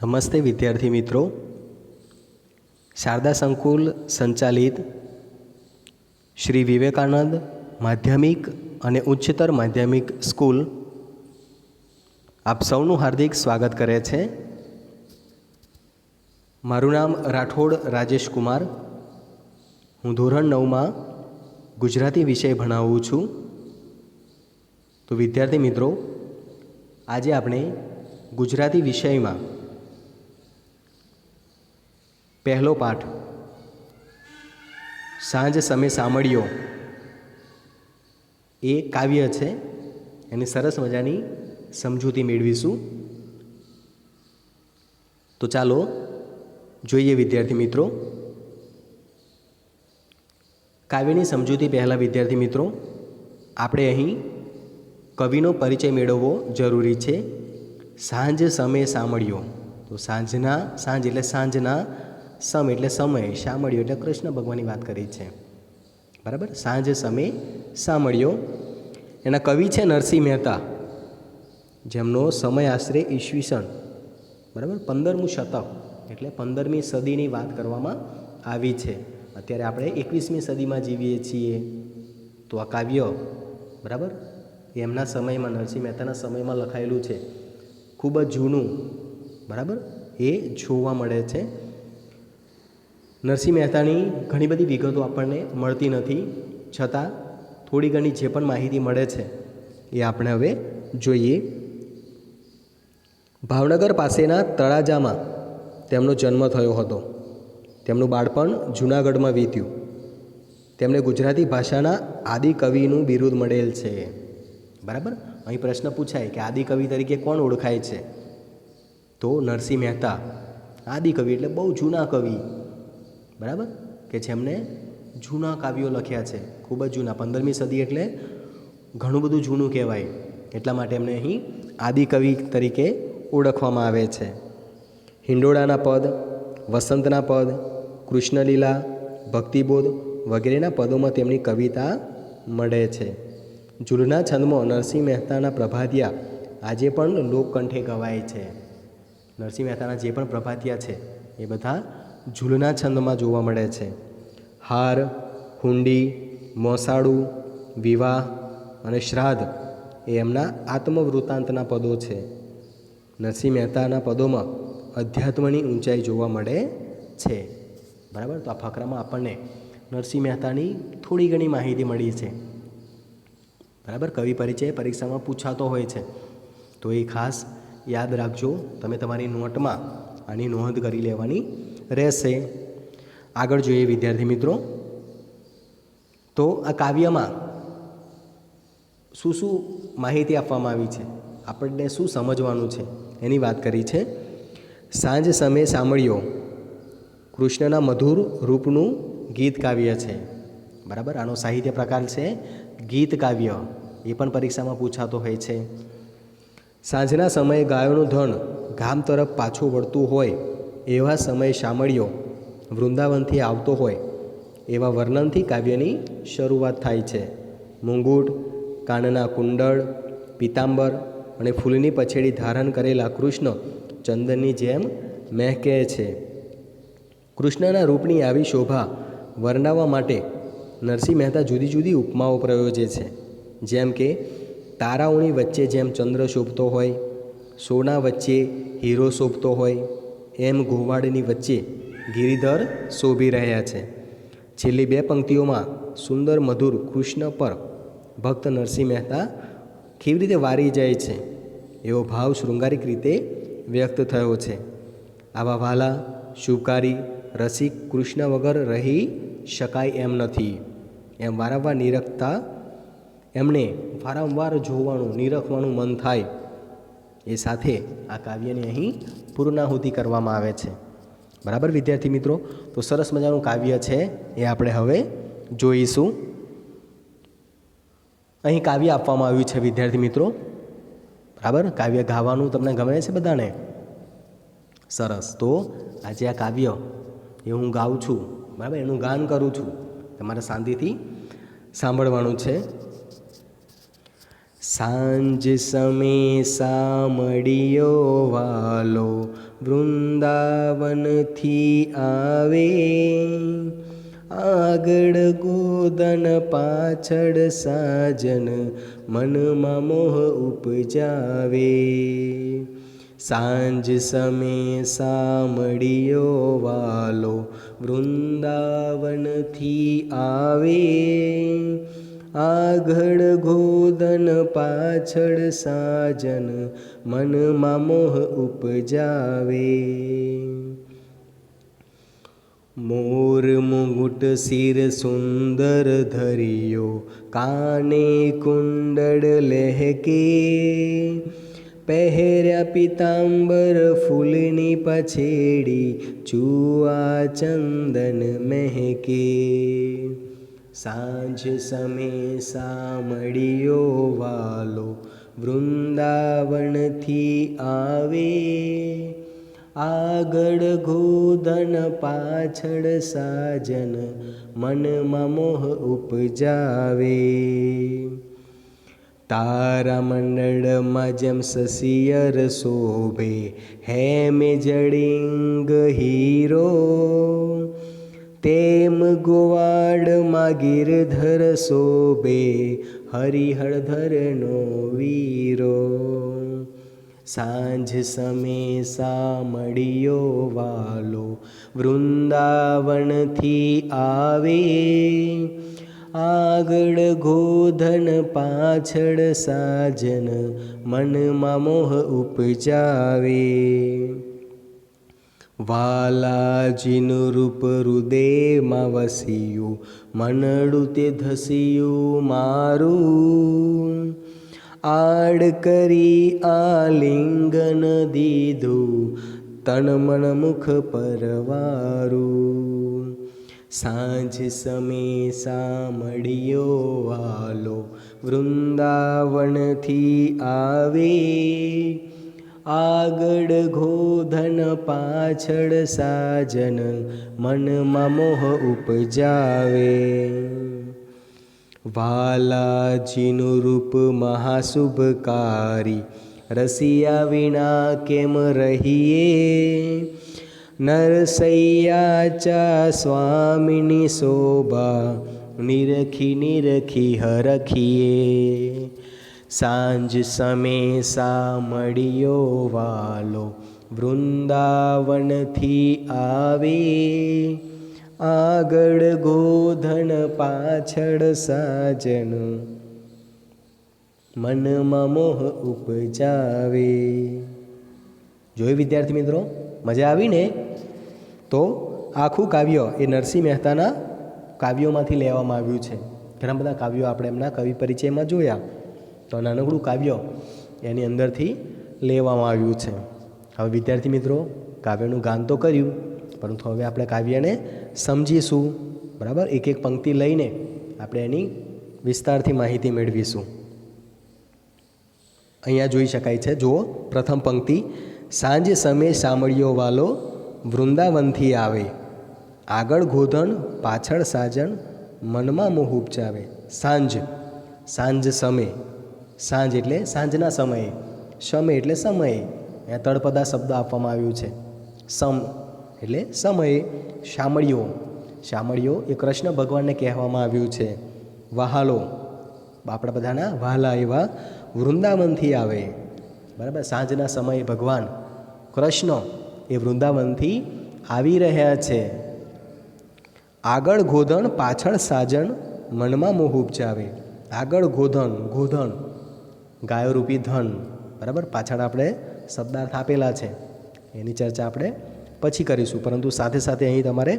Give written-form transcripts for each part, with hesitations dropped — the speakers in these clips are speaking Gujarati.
નમસ્તે વિદ્યાર્થી મિત્રો, શારદા સંકુલ સંચાલિત શ્રી વિવેકાનંદ માધ્યમિક અને ઉચ્ચતર માધ્યમિક સ્કૂલ આપ સૌનું હાર્દિક સ્વાગત કરે છે. મારું નામ રાઠોડ રાજેશ કુમાર. હું ધોરણ 9માં ગુજરાતી વિષય ભણાવું છું. તો વિદ્યાર્થી મિત્રો, આજે આપણે ગુજરાતી વિષયમાં પહેલો પાઠ સાંજ સમે સાંભળ્યો એ કાવ્ય છે, એની સરસ મજાની સમજૂતી મેળવીશું. તો ચાલો જોઈએ વિદ્યાર્થી મિત્રો. કાવ્યની સમજૂતી પહેલાં વિદ્યાર્થી મિત્રો આપણે અહીં કવિનો પરિચય મેળવવો જરૂરી છે. સાંજ સમે સાંભળ્યો, તો સાંજ એટલે સાંજના, સમ એટલે સમય, સાંભળ્યો એટલે કૃષ્ણ ભગવાનની વાત કરી છે. બરાબર, સાંજ સમે સાંભળ્યો. એના કવિ છે નરસિંહ મહેતા, જેમનો સમય આશરે ઈસવીસન 15મું શતક એટલે 15મી સદીની વાત કરવામાં આવી છે. અત્યારે આપણે 21મી સદીમાં જીવીએ છીએ. તો આ કાવ્ય બરાબર એમના સમયમાં, નરસિંહ મહેતાના સમયમાં લખાયેલું છે. ખૂબ જ જૂનું બરાબર એ જોવા મળે છે. નરસિંહ મહેતાની ઘણી બધી વિગતો આપણને મળતી નથી, છતાં થોડી ઘણી જે પણ માહિતી મળે છે એ આપણે હવે જોઈએ. ભાવનગર પાસેના તળાજામાં તેમનો જન્મ થયો હતો. તેમનું બાળપણ જૂનાગઢમાં વીત્યું. તેમને ગુજરાતી ભાષાના આદિકવિનું બિરુદ મળેલ છે. બરાબર, અહીં પ્રશ્ન પૂછાય કે આદિકવિ તરીકે કોણ ઓળખાય છે? તો નરસિંહ મહેતા આદિકવિ એટલે બહુ જૂના કવિ, બરાબર, કે જેમને જૂના કાવ્યો લખ્યા છે, ખૂબ જ જૂના. 15મી સદી એટલે ઘણું બધું જૂનું કહેવાય, એટલા માટે એમને અહીં આદિકવિ તરીકે ઓળખવામાં આવે છે. હિંડોળાના પદ, વસંતના પદ, કૃષ્ણલીલા, ભક્તિબોધ વગેરેના પદોમાં તેમની કવિતા મળે છે. ઝૂલના છંદમાં નરસિંહ મહેતાના પ્રભાતિયા આજે પણ લોકકંઠે ગવાય છે. નરસિંહ મહેતાના જે પણ પ્રભાતિયા છે એ બધા ઝૂલના છંદમાં જોવા મળે છે. હાર, હુંડી, મોસાળું, વિવાહ અને શ્રાદ્ધ એ એમના આત્મવૃત્તાંતના પદો છે. નરસિંહ મહેતાના પદોમાં અધ્યાત્મની ઊંચાઈ જોવા મળે છે. બરાબર, તો આ ફકરામાં આપણને નરસિંહ મહેતાની થોડી ઘણી માહિતી મળી છે. બરાબર, કવિ પરિચય પરીક્ષામાં પૂછાતો હોય છે, તો એ ખાસ યાદ રાખજો. તમે તમારી નોટમાં આની નોંધ કરી લેવાની રહેશે. આગળ જોઈએ વિદ્યાર્થી મિત્રો. તો આ કાવ્યમાં શું શું માહિતી આપવામાં આવી છે, આપણને શું સમજવાનું છે એની વાત કરી છે. સાંજ સમે સાંભળ્યો કૃષ્ણના મધુર રૂપનું ગીત કાવ્ય છે. બરાબર, આનો સાહિત્ય પ્રકાર છે ગીત કાવ્ય. એ પણ પરીક્ષામાં પૂછાતો હોય છે. સાંજના સમયે ગાયોનું ધન ગામ તરફ પાછું વળતું હોય એવા સમયે સાંભળ્યો વૃંદાવનથી આવતો હોય એવા વર્ણનથી કાવ્યની શરૂઆત થાય છે. મુંગુટ, કાનના કુંડળ, પીતાંબર અને ફૂલની પછેડી ધારણ કરેલા કૃષ્ણ ચંદનની જેમ મહેકે છે. કૃષ્ણના રૂપની આવી શોભા વર્ણવવા માટે નરસિંહ મહેતા જુદી જુદી ઉપમાઓ પ્રયોજે છે. જેમ કે તારાઓની વચ્ચે જેમ ચંદ્ર શોભતો હોય, સોના વચ્ચે હીરો શોભતો હોય, એમ ગોવાળની વચ્ચે ગિરિધર શોભી રહ્યા છે. છેલ્લી બે પંક્તિઓમાં સુંદર મધુર કૃષ્ણ પર ભક્ત નરસિંહ મહેતા કેવી રીતે વારી જાય છે એવો ભાવ શૃંગારિક રીતે વ્યક્ત થયો છે. આવા વાલા, શુભકારી, રસિક કૃષ્ણ વગર રહી શકાય એમ નથી. એમ વારંવાર નિરખતા એમને વારંવાર જોવાનું, નિરખવાનું મન થાય. એ સાથે આ કાવ્યની અહીં પૂર્ણાહુતિ કરવામાં આવે છે. બરાબર વિદ્યાર્થી મિત્રો, તો સરસ મજાનું કાવ્ય છે એ આપણે હવે જોઈશું. અહીં કાવ્ય આપવામાં આવ્યું છે વિદ્યાર્થી મિત્રો. બરાબર, કાવ્ય ગાવાનું તમને ગમે છે બધાને? સરસ. તો આજે આ કાવ્ય એ હું ગાઉં છું, બરાબર, એનું ગાન કરું છું. તમારે શાંતિથી સાંભળવાનું છે. સાંજ સમે સામળિયો વાલો વૃંદાવનથી આવે, આગળ ગોદન પાછળ સાજન મનમાં મોહ ઉપજાવે. સાંજ સમે સામળિયો વાલો વૃંદાવનથી આવે, આગળ ગોદન પાછળ સાજન મનમાં મોહ ઉપજાવે. મોર મુગુટ સિર સુંદર ધરિયો, કાને કુંડળ લહેકે, પહેર્યા પિતાંબર ફૂલની પછેડી, ચૂઆ ચંદન મહેકે. સાંજ સમે સામળિયો વાલો વૃંદાવનથી આવે, આગળ ગોધન પાછળ સાજન મનમાં મોહ ઉપજાવે. તારા મંડળમાં જેમ સસિયર શોભે, હેમે જડિંગ હીરો, તેમ ગોવાડમાં ગિરધર શોભે, હરિહરધરનો વીરો. સાંજ સમે સામળિયો વાલો વૃંદાવનથી આવે, આગળ ગોધન પાછળ સાજન મનમાં મોહ ઉપજાવે. વાલાજીનું રૂપ હૃદયમાં વસ્યું, મનડું તે ધસ્યું મારું, આડ કરી આલિંગન દીધું, તન મન મુખ પરવારું. સાંજ સમે સામળિયો વાલો વૃંદાવનથી આવે, આગળ ગોધન પાછળ સાજન મનમાં મોહ ઉપજાવે. વાલાજીનું રૂપ મહાશુભકારી, રસિયા વિના કેમ રહીએ, નરસૈયાચા સ્વામીની શોભા, નિરખી નિરખી હરખીએ. સાંજ સમે સામળિયો વાલો વૃંદાવનથી આવે, આગળ ગોધન પાછળ સાજન મનમાં મોહ ઉપજાવે. જોયું વિદ્યાર્થી મિત્રો, મજા આવી ને? તો આખું કાવ્ય એ નરસિંહ મહેતાના કાવ્યોમાંથી લેવામાં આવ્યું છે. ઘણા બધા કાવ્યો આપણે એમના કવિ પરિચયમાં જોયા, તો નાનકડું કાવ્ય એની અંદરથી લેવામાં આવ્યું છે. હવે વિદ્યાર્થી મિત્રો, કાવ્યનું ગાન તો કર્યું, પરંતુ હવે આપણે કાવ્યને સમજીશું. બરાબર, એક એક પંક્તિ લઈને આપણે એની વિસ્તારથી માહિતી મેળવીશું. અહીંયા જોઈ શકાય છે, જુઓ પ્રથમ પંક્તિ, સાંજ સમે સામળિયો વાલો વૃંદાવનથી આવે, આગળ ગોધન પાછળ સાજન મનમાં મોહ ઉપજાવે. સાંજ, સાંજ સમે, સાંજ એટલે સાંજના સમયે, સમે એટલે સમયે, અહીંયા તળપદા શબ્દ આપવામાં આવ્યું છે. સમ એટલે સમયે. શામળિયો, શામળિયો એ કૃષ્ણ ભગવાનને કહેવામાં આવ્યું છે. વહાલો, આપણા બધાના વહાલા એવા વૃંદાવનથી આવે. બરાબર, સાંજના સમયે ભગવાન કૃષ્ણ એ વૃંદાવનથી આવી રહ્યા છે. આગળ ગોધન પાછળ સાજન મનમાં મોહ ઉપજાવે. આગળ ગોધન, ગોધન ગાયોરૂપી ધન, બરાબર, પાછળ આપણે શબ્દાર્થ આપેલા છે, એની ચર્ચા આપણે પછી કરીશું, પરંતુ સાથે સાથે અહીં તમારે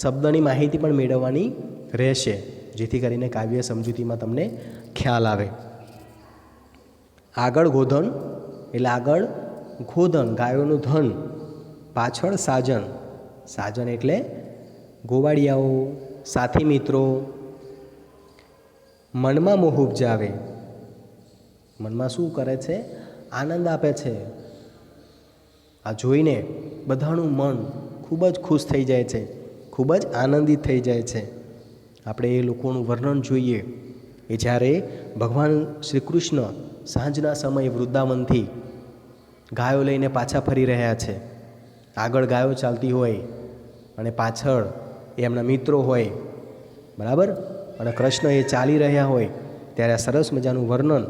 શબ્દની માહિતી પણ મેળવવાની રહેશે, જેથી કરીને કાવ્ય સમજૂતીમાં તમને ખ્યાલ આવે. આગળ ગોધન એટલે આગળ ગોધન ગાયોનું ધન, પાછળ સાજન, સાજન એટલે ગોવાળિયાઓ, સાથી મિત્રો. મનમાં મોહ ઉપજાવે, મનમાં શું કરે છે? આનંદ આપે છે. આ જોઈને બધાનું મન ખૂબ જ ખુશ થઈ જાય છે, ખૂબ જ આનંદિત થઈ જાય છે. આપણે એ લોકોનું વર્ણન જોઈએ એ જ્યારે ભગવાન શ્રી કૃષ્ણ સાંજના સમયે વૃંદાવનથી ગાયો લઈને પાછા ફરી રહ્યા છે, આગળ ગાયો ચાલતી હોય અને પાછળ એમના મિત્રો હોય, બરાબર, અને કૃષ્ણ એ ચાલી રહ્યા હોય ત્યારે આ સરસ મજાનું વર્ણન,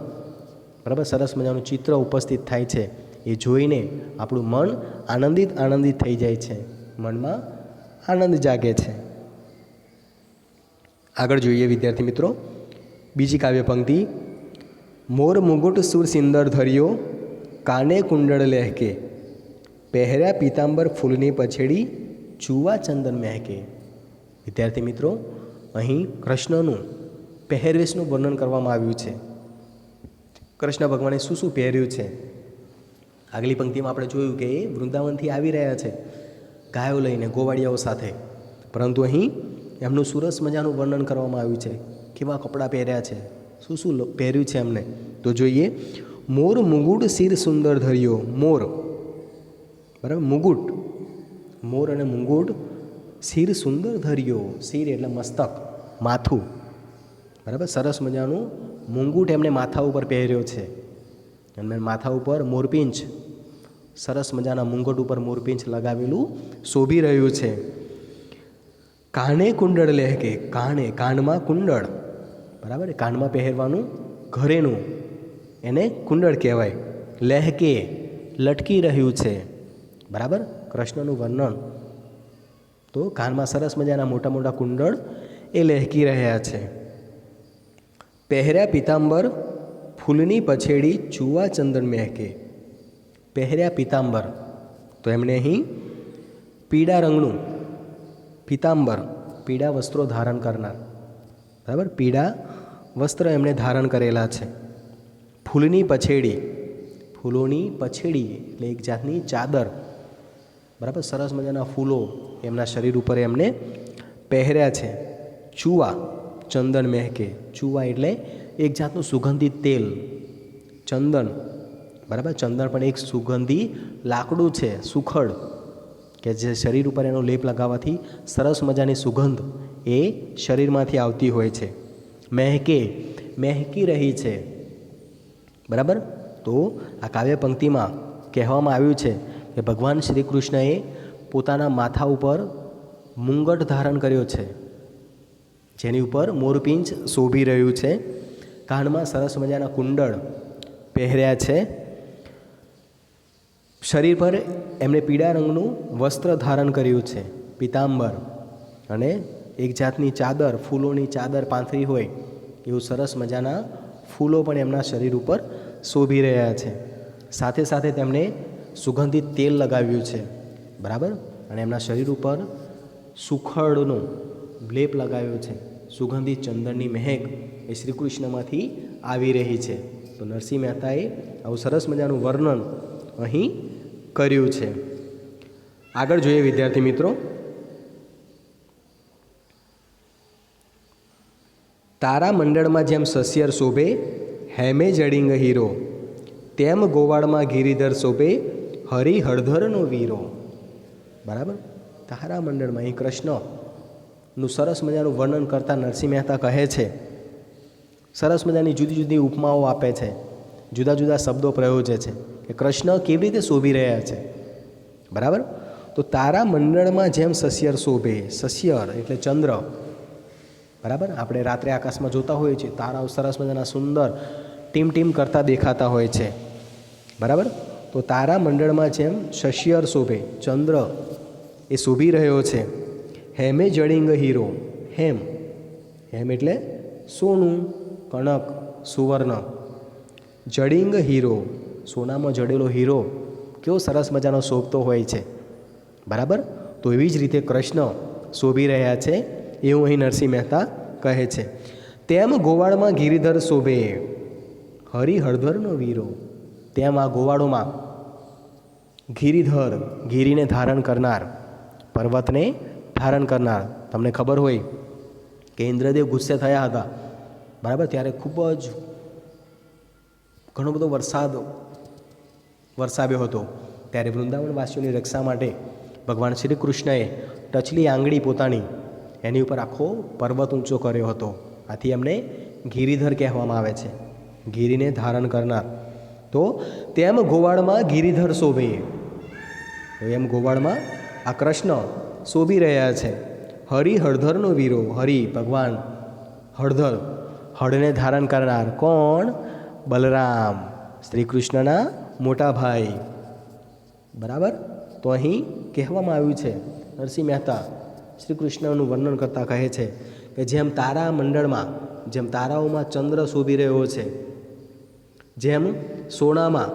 બરાબર, સરસ મજાનું ચિત્ર ઉપસ્થિત થાય છે. એ જોઈને આપણું મન આનંદિત થઈ જાય છે, મનમાં આનંદ જાગે છે. આગળ જોઈએ વિદ્યાર્થી મિત્રો બીજી કાવ્ય પંક્તિ. મોર મુગુટ સુર સિંદર ધર્યો, કાને કુંડળ લહેકે, પહેર્યા પીતાંબર ફૂલની પછેડી, ચૂવા ચંદન મહેકે. વિદ્યાર્થી મિત્રો, અહીં કૃષ્ણનું પહેરવેશનું વર્ણન કરવામાં આવ્યું છે. કૃષ્ણ ભગવાને શું શું પહેર્યું છે. આગલી પંક્તિમાં આપણે જોયું કે એ વૃંદાવનથી આવી રહ્યા છે ગાયો લઈને, ગોવાળિયાઓ સાથે, પરંતુ અહીં એમનું સરસ મજાનું વર્ણન કરવામાં આવ્યું છે. કેવા કપડાં પહેર્યા છે, શું શું પહેર્યું છે એમને. તો જોઈએ. મોર મુગુટ શિર સુંદર ધર્યો. મોર, બરાબર, મુગુટ, મોર અને મુગુટ. શિર સુંદર ધર્યો, શિર એટલે મસ્તક, માથું, બરાબર, સરસ મજાનું મુંગુટ એમને માથા ઉપર પહેર્યો છે. અને માથા ઉપર મોરપીંછ, સરસ મજાના મુંગટ ઉપર મોરપીંછ લગાવેલું શોભી રહ્યું છે. કાને કુંડળ લહેકે, કાને, કાનમાં કુંડળ, બરાબર, કાનમાં પહેરવાનું ઘરેનું, એને કુંડળ કહેવાય. લહેકે, લટકી રહ્યું છે, બરાબર, કૃષ્ણનું વર્ણન. તો કાનમાં સરસ મજાના મોટા મોટા કુંડળ એ લહેકી રહ્યા છે. પહેર્યા પીતાંબર ફૂલની પછેડી, ચૂવા ચંદન મહેકે. પહેર્યા પીતાંબર, તો એમણે અહીં પીળા રંગનું પીતાંબર, પીળા વસ્ત્રો ધારણ કરનાર, બરાબર, પીળા વસ્ત્ર એમણે ધારણ કરેલા છે. ફૂલની પછેડી, ફૂલોની પછેડી એટલે એક જાતની ચાદર, બરાબર, સરસ મજાના ફૂલો એમના શરીર ઉપર એમને પહેર્યા છે. ચૂવા ચંદન મહેકે, ચૂવા એટલે એક જાતનું સુગંધિત તેલ, ચંદન, બરાબર, ચંદન પણ એક સુગંધી લાકડું છે, સુખડ, કે જે શરીર ઉપર એનો લેપ લગાવવાથી સરસ મજાની સુગંધ એ શરીરમાંથી આવતી હોય છે. મહેકે, મહેકી રહી છે, બરાબર. તો આ કાવ્ય પંક્તિમાં કહેવામાં આવ્યું છે કે ભગવાન શ્રી કૃષ્ણએ પોતાના માથા ઉપર મુંગટ ધારણ કર્યો છે, જેની ઉપર મોરપીંછ શોભી રહ્યું છે. કાનમાં સરસ મજાના કુંડળ પહેર્યા છે. શરીર પર એમણે પીળા રંગનું વસ્ત્ર ધારણ કર્યું છે, પીતાંબર, અને એક જાતની ચાદર, ફૂલોની ચાદર પાથરી હોય એવું સરસ મજાના ફૂલો પણ એમના શરીર ઉપર શોભી રહ્યા છે. સાથે સાથે તેમણે સુગંધિત તેલ લગાવ્યું છે, બરાબર, અને એમના શરીર ઉપર સુખડનો લેપ લગાવ્યો છે. સુગંધિત ચંદનની મહેક એ શ્રી કૃષ્ણમાંથી આવી રહી છે. તો નરસિંહ મહેતાએ આવું સરસ મજાનું વર્ણન અહીં કર્યું છે. આગળ જોઈએ વિદ્યાર્થી મિત્રો. તારા મંડળમાં જેમ સસ્યર શોભે, હેમે જડિંગ હીરો, તેમ ગોવાળમાં ગિરિધર શોભે, હરિ હળધરનો વીરો. બરાબર, તારા મંડળમાં અહીં કૃષ્ણનું સરસ મજાનું વર્ણન કરતા નરસિંહ મહેતા કહે છે, સરસ મજાની જુદી જુદી ઉપમાઓ આપે છે, જુદા જુદા શબ્દો પ્રયોજે છે કે કૃષ્ણ કેવી રીતે શોભી રહ્યા છે. બરાબર, તો તારા મંડળમાં જેમ સસ્યર શોભે, સસ્યર એટલે ચંદ્ર, બરાબર, આપણે રાત્રે આકાશમાં જોતા હોઈએ છીએ, તારાઓ સરસ મજાના સુંદર ટીમ ટીમ કરતા દેખાતા હોય છે. બરાબર, તો તારા મંડળમાં જેમ સસ્યર શોભે, ચંદ્ર એ શોભી રહ્યો છે. હેમે જડિંગ હીરો, હેમ, હેમ એટલે સોનું, કણક, સુવર્ણ. જડિંગ હીરો, સોનામાં જડેલો હીરો કેવો સરસ મજાનો શોભતો હોય છે. બરાબર, તો એવી જ રીતે કૃષ્ણ શોભી રહ્યા છે એવું અહીં નરસિંહ મહેતા કહે છે. તેમ ગોવાળમાં ગિરિધર શોભે, હરિ હળધરનો વીરો. તેમ આ ગોવાળોમાં ગિરિધર, ગિરિને ધારણ કરનાર, પર્વતને ધારણ કરનાર. તમને ખબર હોય કે ઇન્દ્રદેવ ગુસ્સે થયા હતા, બરાબર, ત્યારે ખૂબ જ ઘણો બધો વરસાદ વરસાવ્યો હતો. ત્યારે વૃંદાવનવાસીઓની રક્ષા માટે ભગવાન શ્રી કૃષ્ણએ ટચલી આંગળી પોતાની એની ઉપર આખો પર્વત ઊંચો કર્યો હતો. આથી એમને ગિરિધર કહેવામાં આવે છે, ગિરિને ધારણ કરનાર. તો તેમ ગોવાળમાં ગિરિધર શોભે. એમ ગોવાળમાં આ કૃષ્ણ શોભી રહ્યા છે. હરિ હળધરનો વીરો, હરિ ભગવાન હળધર, હળને ધારણ કરનાર કોણ? બલરામ, શ્રી કૃષ્ણના મોટા ભાઈ. બરાબર. તો અહીં કહેવામાં આવ્યું છે, નરસિંહ મહેતા શ્રી કૃષ્ણનું વર્ણન કરતાં કહે છે કે જેમ તારા મંડળમાં, જેમ તારાઓમાં ચંદ્ર શોભી રહ્યો છે, જેમ સોનામાં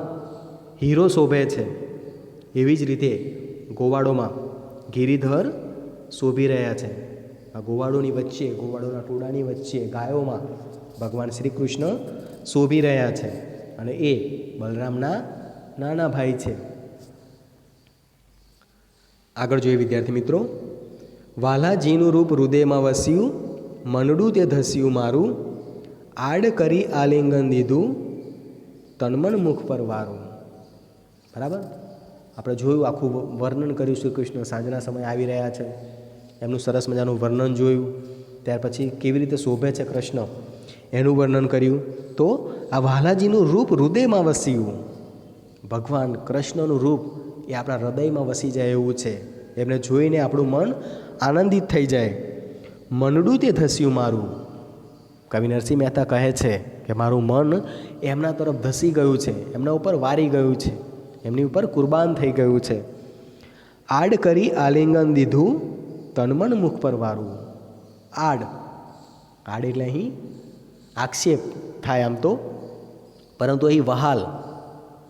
હીરો શોભે છે, એવી જ રીતે ગોવાળોમાં ગિરિધર શોભી રહ્યા છે. આ ગોવાળોની વચ્ચે, ગોવાળોના ટોળાની વચ્ચે ગાયોમાં ભગવાન શ્રી કૃષ્ણ શોભી રહ્યા છે, અને એ બલરામના નાના ભાઈ છે. આગળ જોઈએ વિદ્યાર્થી મિત્રો. વાલાજીનું રૂપ હૃદયમાં વસ્યું, મનડું તે ધસ્યું મારું, આડ કરી આલિંગન દીધું, તનમન મુખ પર વારું. બરાબર. આપણે જોયું, આખું વર્ણન કર્યું. શ્રી કૃષ્ણ સાંજના સમયે આવી રહ્યા છે, એમનું સરસ મજાનું વર્ણન જોયું. ત્યાર પછી કેવી રીતે શોભે છે કૃષ્ણ એનું વર્ણન કર્યું. તો આ વાલાજીનું રૂપ હૃદયમાં વસ્યું, ભગવાન કૃષ્ણનું રૂપ એ આપણા હૃદયમાં વસી જાય એવું છે. એમને જોઈને આપણું મન આનંદિત થઈ જાય. મનડું તે ધસ્યું મારું. કવિ નરસિંહ મહેતા કહે છે કે મારું મન એમના તરફ ધસી ગયું છે, એમના ઉપર વારી ગયું છે, એમની ઉપર કુરબાન થઈ ગયું છે. આડ કરી આલિંગન દીધું, તનમન મુખ પર વારું. આડ, આડ એટલે અહીં આક્ષેપ થાય આમ તો, પરંતુ અહીં વહાલ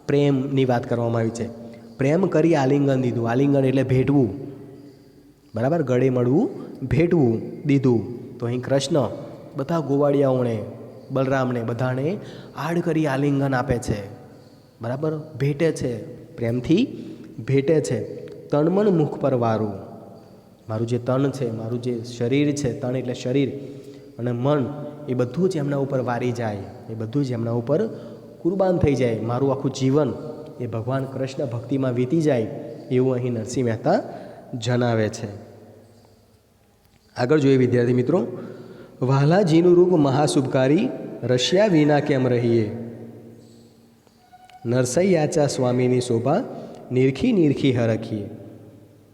પ્રેમની વાત કરવામાં આવી છે. પ્રેમ કરી આલિંગન દીધું. આલિંગન એટલે ભેટવું. બરાબર. ગળે મળવું, ભેટવું દીધું. તો અહીં કૃષ્ણ બધા ગોવાળિયાઓને, બલરામને બધાને આડ કરી આલિંગન આપે છે. બરાબર. ભેટે છે, પ્રેમથી ભેટે છે. તનમન મુખ પર વારું. મારું જે તન છે, મારું જે શરીર છે, તન એટલે શરીર અને મન, એ બધું જ એમના ઉપર વારી જાય, એ બધું જ એમના ઉપર કુરબાન થઈ જાય. મારું આખું જીવન એ ભગવાન કૃષ્ણ ભક્તિમાં વીતી જાય એવું અહીં નરસિંહ મહેતા જણાવે છે. આગળ જોઈએ વિદ્યાર્થી મિત્રો. વાલાજીનું રૂપ મહાશુભકારી, રશ્યા વિના કેમ રહીએ, નરસૈયાચા સ્વામીની શોભા, નિરખી નિરખી હરખીએ.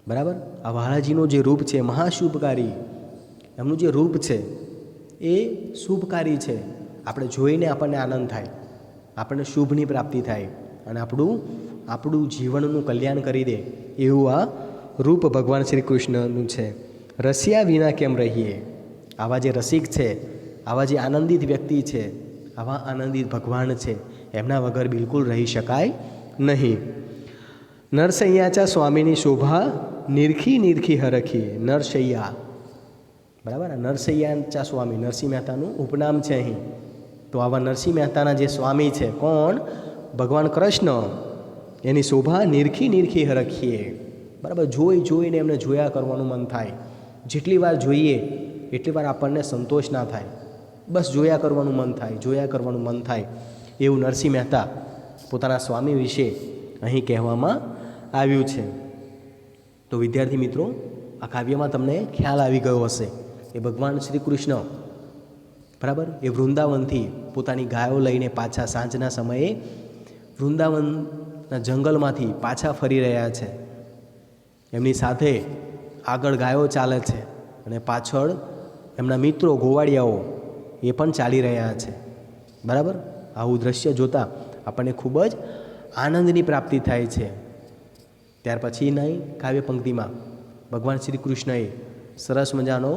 બરાબર. આ વાલાજીનું જે રૂપ છે મહાશુભકારી, એમનું જે રૂપ છે એ શુભકારી છે. આપણે જોઈને આપણને આનંદ થાય, આપણને શુભની પ્રાપ્તિ થાય અને આપણું જીવનનું કલ્યાણ કરી દે એવું આ રૂપ ભગવાન શ્રી કૃષ્ણનું છે. રસ્યા વિના કેમ રહીએ. આવા જે રસિક છે, આવા જે આનંદિત વ્યક્તિ છે, આવા આનંદિત ભગવાન છે, એમના વગર બિલકુલ રહી શકાય નહીં. નરસૈયાચા સ્વામીની શોભા, નિરખી નિરખી હરખીએ. નરસૈયા. બરાબર. નરસૈયાચા સ્વામી નરસિંહ મહેતાનું ઉપનામ છે અહીં. તો આવા નરસિંહ મહેતાના જે સ્વામી છે કોણ? ભગવાન કૃષ્ણ. એની શોભા નિરખી નિરખી હરખીએ. બરાબર. જોઈને એમને જોયા કરવાનું મન થાય. જેટલી વાર જોઈએ એટલી વાર આપણને સંતોષ ના થાય, બસ જોયા કરવાનું મન થાય, જોયા કરવાનું મન થાય. એવું નરસિંહ મહેતા પોતાના સ્વામી વિશે અહીં કહેવામાં આવ્યું છે. તો વિદ્યાર્થી મિત્રો, આ કાવ્યમાં તમને ખ્યાલ આવી ગયો હશે એ ભગવાન શ્રી કૃષ્ણ, બરાબર, એ વૃંદાવનથી પોતાની ગાયો લઈને પાછા સાંજના સમયે વૃંદાવનના જંગલમાંથી પાછા ફરી રહ્યા છે. એમની સાથે આગળ ગાયો ચાલે છે અને પાછળ એમના મિત્રો ગોવાળિયાઓ એ પણ ચાલી રહ્યા છે. બરાબર. આવું દ્રશ્ય જોતાં આપણને ખૂબ જ આનંદની પ્રાપ્તિ થાય છે. ત્યાર પછીની કાવ્ય પંક્તિમાં ભગવાન શ્રી કૃષ્ણએ સરસ મજાનો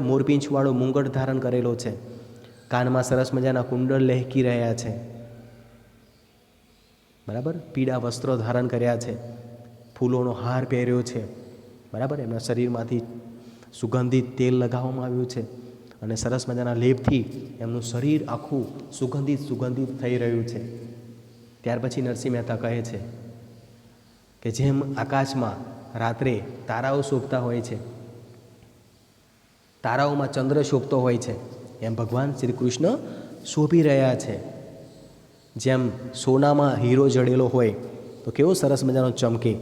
મોરપીંછવાળો મુંગટ ધારણ કરેલો છે. કાનમાં સરસ મજાના કુંડળ લહેકી રહ્યા છે. બરાબર. પીળા વસ્ત્રો ધારણ કર્યા છે, ફૂલોનો હાર પહેર્યો છે. બરાબર. એમના શરીરમાંથી સુગંધિત તેલ લગાવવામાં આવ્યું છે અને સરસ મજાના લેપથી એમનું શરીર આખું સુગંધિત થઈ રહ્યું છે. ત્યાર પછી નરસિંહ મહેતા કહે છે કે જેમ આકાશમાં રાત્રે તારાઓ શોભતા હોય છે, તારાઓમાં ચંદ્ર શોભતો હોય છે, એમ ભગવાન શ્રી કૃષ્ણ શોભી રહ્યા છે. જેમ સોનામાં હીરો જડેલો હોય તો કેવો સરસ મજાનો ચમકે,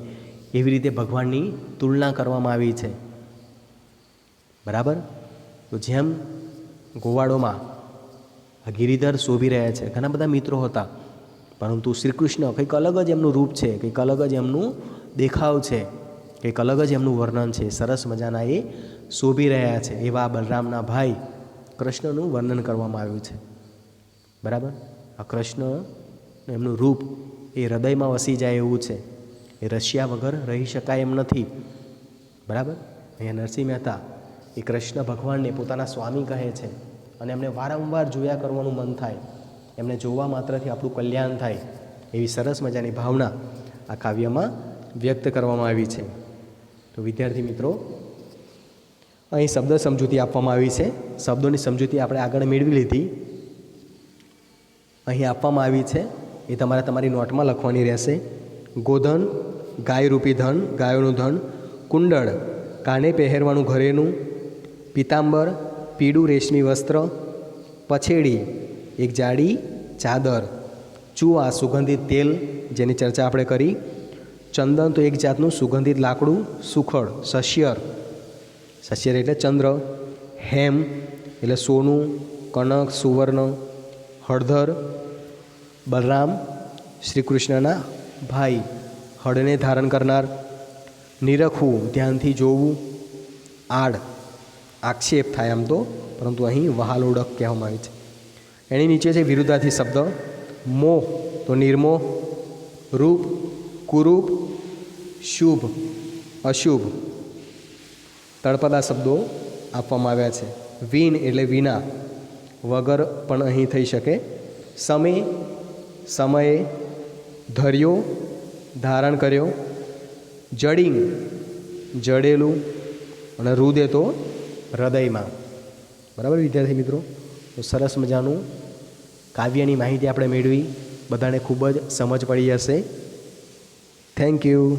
એવી રીતે ભગવાનની તુલના કરવામાં આવી છે. બરાબર. તો જેમ ગોવાળોમાં આ ગિરિધર શોભી રહ્યા છે. ઘણા બધા મિત્રો હતા, પરંતુ શ્રી કૃષ્ણ કંઈક અલગ જ એમનું રૂપ છે, કંઈક અલગ જ એમનું દેખાવ છે, કંઈક અલગ જ એમનું વર્ણન છે. સરસ મજાના એ શોભી રહ્યા છે. એવા બલરામના ભાઈ કૃષ્ણનું વર્ણન કરવામાં આવ્યું છે. બરાબર. આ કૃષ્ણ એમનું રૂપ એ હૃદયમાં વસી જાય એવું છે. એ રશિયા વગર રહી શકાય એમ નથી. બરાબર. અહીંયા નરસિંહ મહેતા એ કૃષ્ણ ભગવાનને પોતાના સ્વામી કહે છે અને એમને વારંવાર જોયા કરવાનું મન થાય. એમને જોવા માત્રથી આપણું કલ્યાણ થાય એવી સરસ મજાની ભાવના આ કાવ્યમાં વ્યક્ત કરવામાં આવી છે. તો વિદ્યાર્થી મિત્રો, અહીં શબ્દ સમજૂતી આપવામાં આવી છે. શબ્દોની સમજૂતી આપણે આગળ મેળવી લીધી. અહીં આપવામાં આવી છે એ તમારે તમારી નોટમાં લખવાની રહેશે. ગોધન, ગાયરૂપી ધન, ગાયોનું ધન. કુંડળ, કાને પહેરવાનું ઘરેનું. પિતાંબર, પીળું રેશમી વસ્ત્ર. પછેડી, એક જાડી ચાદર. ચૂવા, સુગંધિત તેલ, જેની ચર્ચા આપણે કરી. ચંદન તો એક જાતનું સુગંધિત લાકડું. સુખડ, શસ્યર, શસ્યર એટલે ચંદ્ર. હેમ એટલે સોનું, કનક, સુવર્ણ. હળધર, બલરામ શ્રી કૃષ્ણના ભાઈ, હળને ધારણ કરનાર. નિરખવું, ધ્યાનથી જોવું. આડ, આક્ષેપ થાય આમ તો, પરંતુ અહીં વહાલ ઓળખ કહેવામાં આવી છે. એની નીચે છે વિરુદ્ધાર્થી શબ્દ. મોહ તો નિર્મોહ. રૂપ, કુરૂપ. શુભ, અશુભ. તળપદા શબ્દો આપવામાં આવ્યા છે. વીન એટલે વિના, વગર પણ અહીં થઈ શકે. સમય, સમયે. ધર્યો, ધારણ કર્યો. જડિંગ, જડેલું. અને હૃદય તો હૃદયમાં. બરાબર વિદ્યાર્થી મિત્રો, તો સરસ મજાનું કાવ્યની માહિતી આપણે મેળવી. બધાને ખૂબ જ સમજ પડી હશે. Thank you.